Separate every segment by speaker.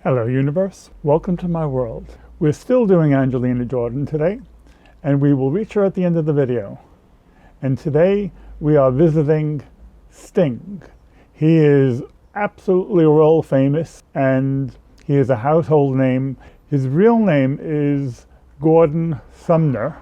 Speaker 1: Hello universe, welcome to my world. We're still doing Angelina Jordan today, and we will reach her at the end of the video. And today we are visiting Sting. He is absolutely world famous and he is a household name. His real name is Gordon Sumner.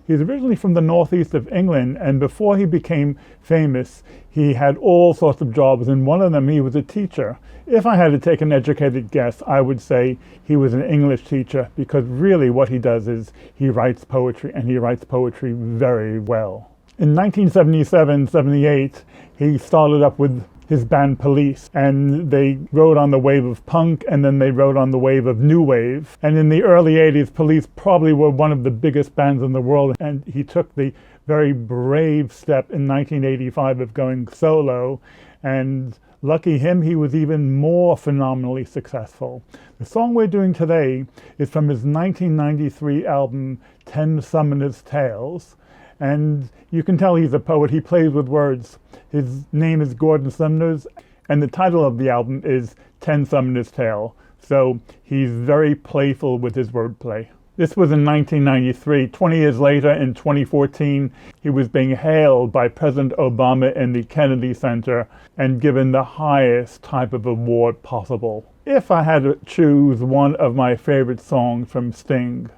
Speaker 1: He's originally from the northeast of England, and before he became famous, he had all sorts of jobs, and one of them he was a teacher. If I had to take an educated guess, I would say he was an English teacher, because really what he does is he writes poetry, and he writes poetry very well. In 1977-78, he started up with his band Police, and they rode on the wave of punk, and then they rode on the wave of new wave. And in the early 80s, Police probably were one of the biggest bands in the world, and he took the very brave step in 1985 of going solo, and lucky him, he was even more phenomenally successful. The song we're doing today is from his 1993 album 10 Summoner's Tales, and you can tell he's a poet. He plays with words. His name is Gordon Sumner's, and the title of the album is 10 Summoner's Tale. So he's very playful with his wordplay. This was in 1993. 20 years later, in 2014, he was being hailed by President Obama in the Kennedy Center and given the highest type of award possible. If I had to choose one of my favorite songs from Sting,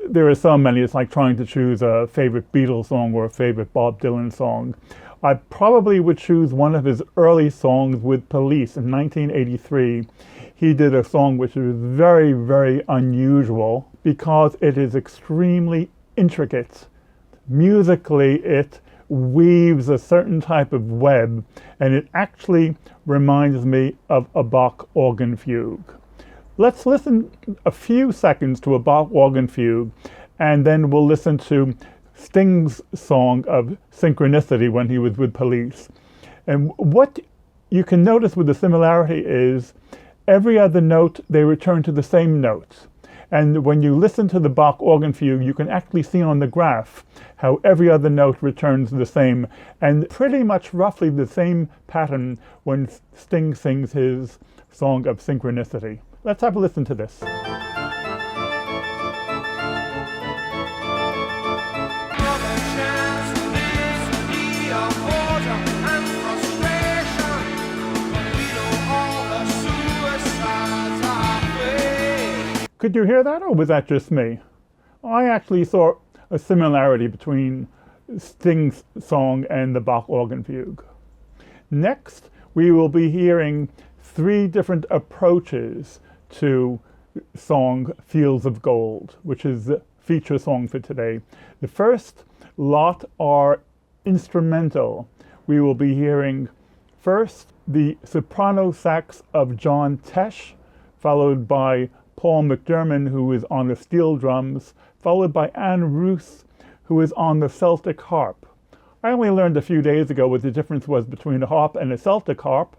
Speaker 1: there are so many, it's like trying to choose a favorite Beatles song or a favorite Bob Dylan song. I probably would choose one of his early songs with Police in 1983. He did a song which is very, very unusual because it is extremely intricate. Musically, it weaves a certain type of web, and it actually reminds me of a Bach organ fugue. Let's listen a few seconds to a Bach organ fugue, and then we'll listen to Sting's song of Synchronicity when he was with Police. And what you can notice with the similarity is every other note, they return to the same notes. And when you listen to the Bach organ fugue, you can actually see on the graph how every other note returns the same, and pretty much roughly the same pattern when Sting sings his song of Synchronicity. Let's have a listen to this. Could you hear that, or was that just me? I actually saw a similarity between Sting's song and the Bach organ fugue. Next, we will be hearing three different approaches to song Fields of Gold, which is the feature song for today. The first lot are instrumental. We will be hearing first the soprano sax of John Tesh, followed by Paul McDermott, who is on the steel drums, followed by Anne Roos, who is on the Celtic harp. I only learned a few days ago what the difference was between a harp and a Celtic harp.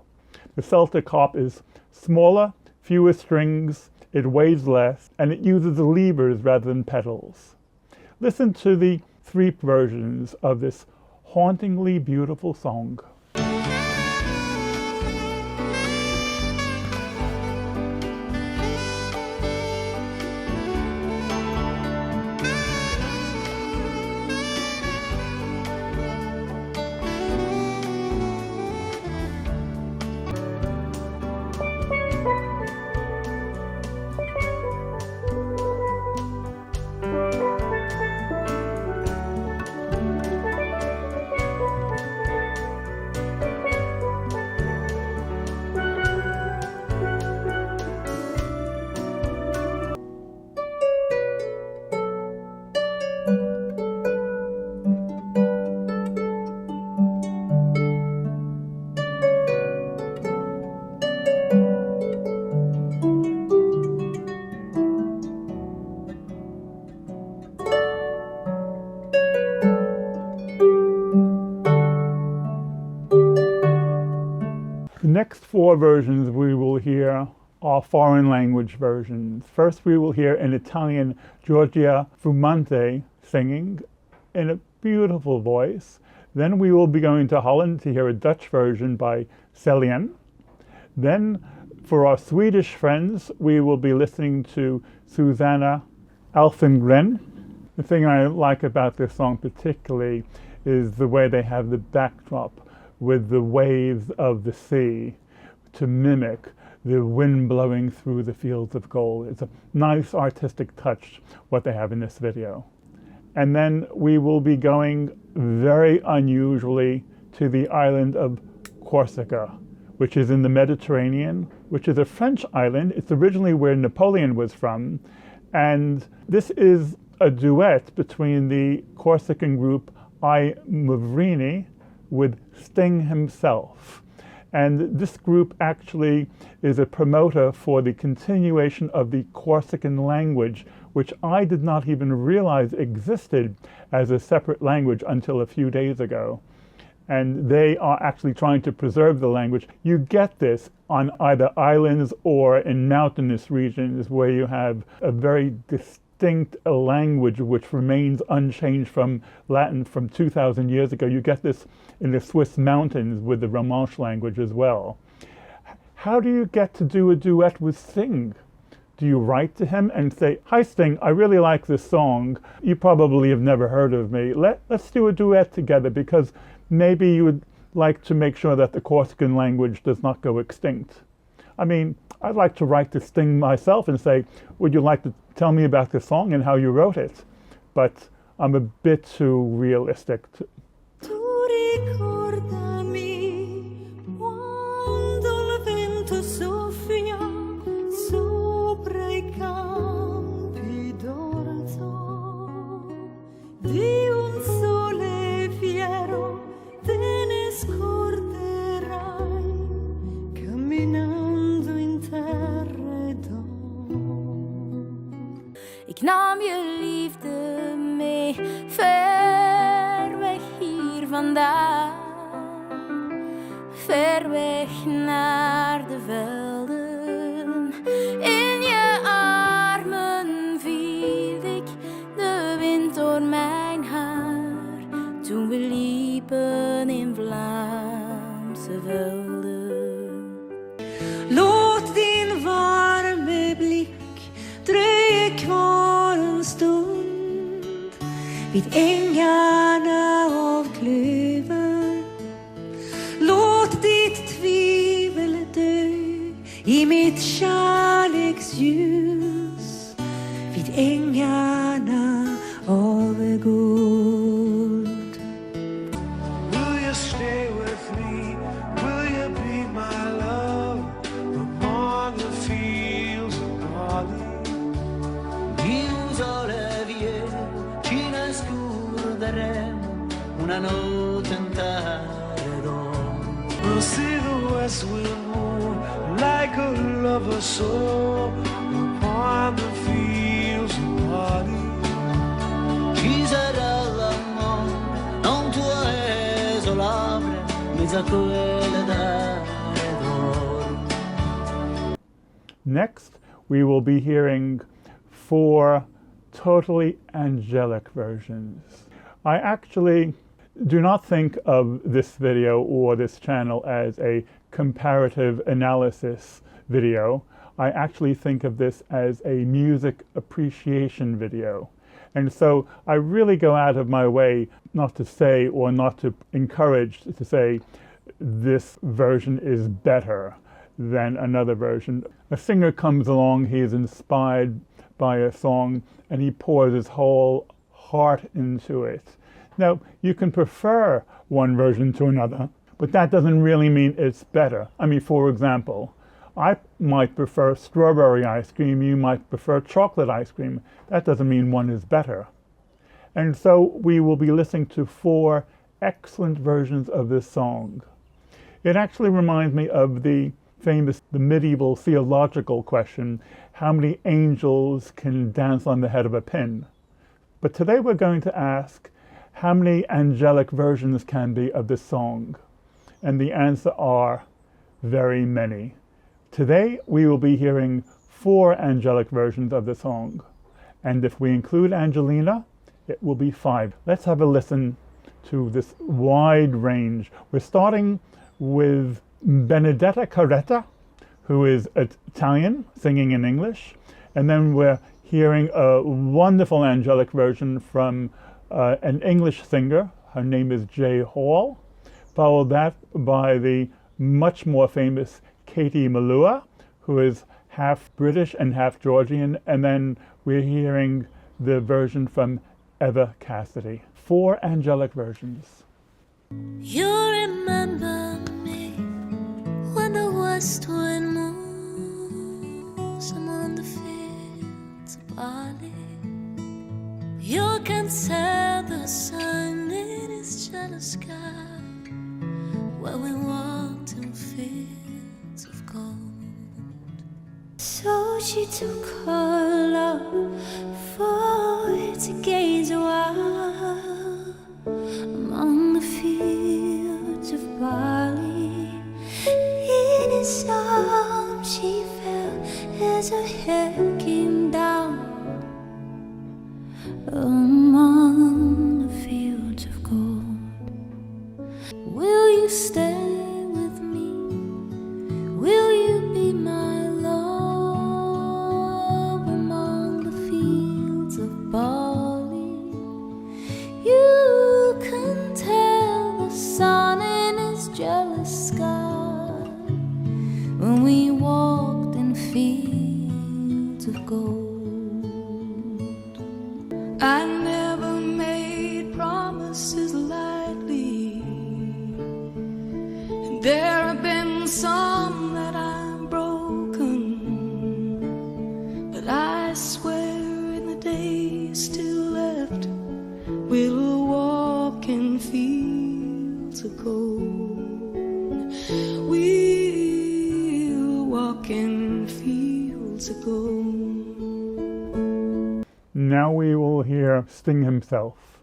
Speaker 1: The Celtic harp is smaller, fewer strings, it weighs less, and it uses levers rather than pedals. Listen to the three versions of this hauntingly beautiful song. The next four versions we will hear are foreign language versions. First we will hear in Italian Giorgia Fumante singing in a beautiful voice. Then we will be going to Holland to hear a Dutch version by Celian. Then For our Swedish friends, we will be listening to Susanna Alfengren. The thing I like about this song particularly is the way they have the backdrop with the waves of the sea to mimic the wind blowing through the fields of gold. It's a nice artistic touch what they have in this video. And then we will be going very unusually to the island of Corsica, which is in the Mediterranean, which is a French island. It's originally where Napoleon was from. And this is a duet between the Corsican group I Mavrini with Sting himself. And this group actually is a promoter for the continuation of the Corsican language, which I did not even realize existed as a separate language until a few days ago. And they are actually trying to preserve the language. You get this on either islands or in mountainous regions where you have a very distinct language which remains unchanged from Latin from 2,000 years ago. You get this in the Swiss mountains with the Romansh language as well. How do you get to do a duet with Sting? Do you write to him and say, "Hi Sting, I really like this song. You probably have never heard of me. Let's do a duet together because maybe you would like to make sure that the Corsican language does not go extinct." I mean, I'd like to write to Sting myself and say, "Would you like to tell me about this song and how you wrote it?" But I'm a bit too realistic.
Speaker 2: Ik nam je liefde mee, ver weg hier vandaan. Ver weg naar de velden. In je armen viel ik, de wind door mijn haar. Toen we liepen in Vlaamse velden.
Speaker 3: Låt din varme blick dröjer kvar en stund vid ängarna av klöver. Låt ditt tvivel dö i mitt kärleksljus vid ängarna av guld.
Speaker 4: Will you stay with me? Will you be my love upon the fields of barley?
Speaker 5: Ci nasconderemo una notte intera d'oro.
Speaker 4: We'll see the west wind moon like a lover soar upon the fields of barley.
Speaker 5: Ci sarà l'amore, non tuo esolabile, mezzo a quelle d'oro.
Speaker 1: Next, we will be hearing 4 totally angelic versions. I actually do not think of this video or this channel as a comparative analysis video. I actually think of this as a music appreciation video. And so I really go out of my way not to say or not to encourage to say this version is better than another version. A singer comes along, he is inspired by a song, and he pours his whole heart into it. Now, you can prefer one version to another, but that doesn't really mean it's better. I mean, for example, I might prefer strawberry ice cream, you might prefer chocolate ice cream. That doesn't mean one is better. And so we will be listening to 4 excellent versions of this song. It actually reminds me of the medieval theological question, how many angels can dance on the head of a pin? But today we're going to ask, how many angelic versions can be of this song? And the answer are very many. Today we will be hearing 4 angelic versions of the song. And if we include Angelina, it will be 5. Let's have a listen to this wide range. We're starting with Benedetta Carretta, who is Italian, singing in English. And then we're hearing a wonderful angelic version from an English singer. Her name is Jay Hall. Followed that by the much more famous Katie Malua, who is half British and half Georgian. And then we're hearing the version from Eva Cassidy. 4 angelic versions.
Speaker 2: You remember me when the west wind moves among the fields of barley. You can tell the sun in his jealous sky where we walked in fields of gold.
Speaker 3: So she took her love for to gaze a while among the fields of barley. In his arms she fell as her hair came down among the fields of gold. Will you stay with me? Will you be my love among the fields of barley? You can tell the sun in his jealous sky when we walked in fields of gold.
Speaker 6: I never made promises lightly, and there have been some that I've broken, but I swear in the days still left we'll walk in fields of gold. We'll walk in fields of gold.
Speaker 1: Now we will hear Sting himself.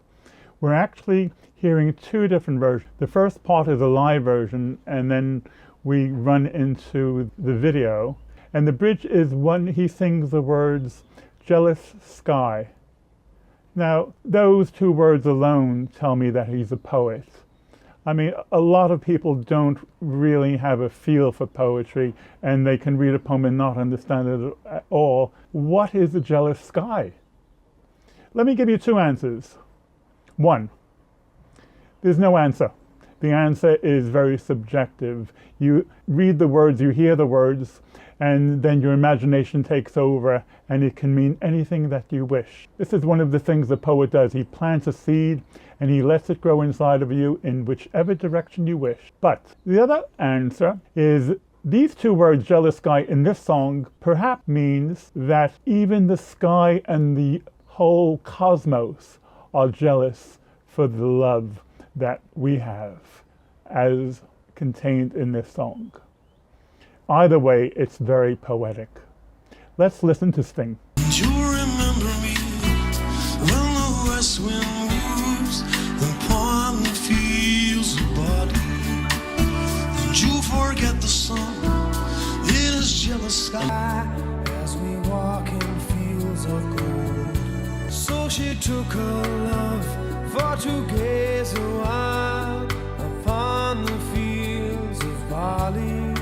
Speaker 1: We're actually hearing 2 different versions. The first part is a live version, and then we run into the video. And the bridge is when he sings the words, "jealous sky." Now, those 2 words alone tell me that he's a poet. I mean, a lot of people don't really have a feel for poetry, and they can read a poem and not understand it at all. What is a jealous sky? Let me give you 2 answers. 1, there's no answer. The answer is very subjective. You read the words, you hear the words, and then your imagination takes over, and it can mean anything that you wish. This is one of the things the poet does. He plants a seed, and he lets it grow inside of you in whichever direction you wish. But the other answer is these 2 words, jealous sky, in this song perhaps means that even the sky and the whole cosmos are jealous for the love that we have as contained in this song. Either way, it's very poetic. Let's listen to Sting.
Speaker 4: You remember me when the west wind moves upon the fields of barley, and you forget the sun in his jealous sky as we walk in fields of gold. So she took her love for to gaze a while upon the fields of barley.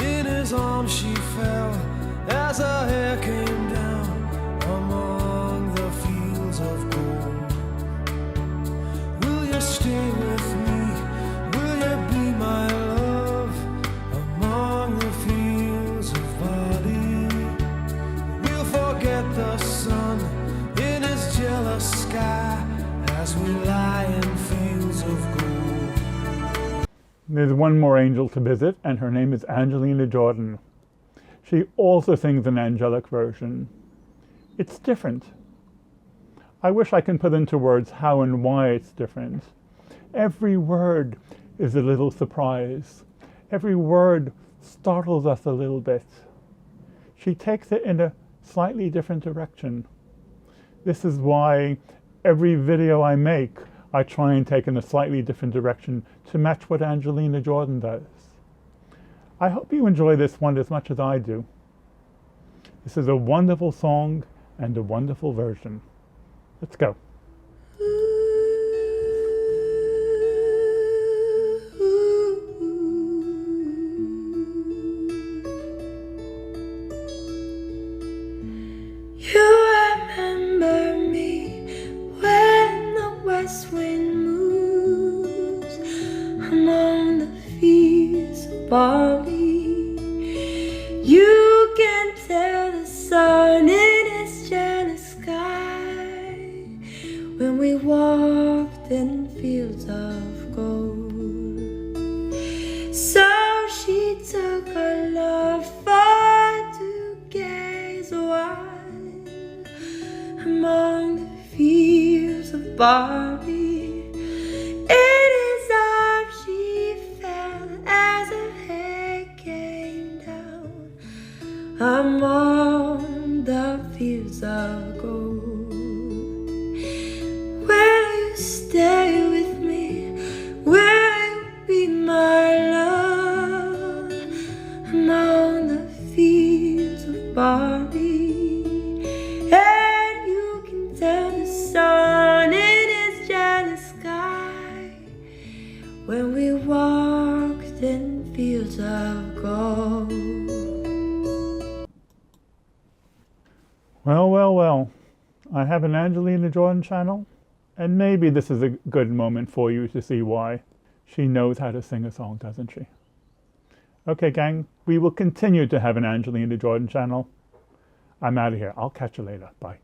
Speaker 4: In his arms she fell as her hair came down among the fields of gold. Will you stay with me? Will you be my love among the fields of barley? We'll forget the sun in his jealous sky as we lie in fields of gold.
Speaker 1: There's one more angel to visit, and her name is Angelina Jordan. She also sings an angelic version. It's different. I wish I can put into words how and why it's different. Every word is a little surprise. Every word startles us a little bit. She takes it in a slightly different direction. This is why every video I make, I try and take in a slightly different direction to match what Angelina Jordan does. I hope you enjoy this one as much as I do. This is a wonderful song and a wonderful version. Let's go.
Speaker 6: can tell the sun in its jealous sky when we walked in fields of gold. So she took her love far to gaze a while among the fields of barley. In his arms she fell as her head came down among the fields of gold. Will you stay with me? Will you be my love among the fields of barley? And you can tell the sun in its jealous sky when we walked in fields of gold.
Speaker 1: Well, well, well. I have an Angelina Jordan channel, and maybe this is a good moment for you to see why. She knows how to sing a song, doesn't she? Okay, gang, we will continue to have an Angelina Jordan channel. I'm out of here. I'll catch you later. Bye.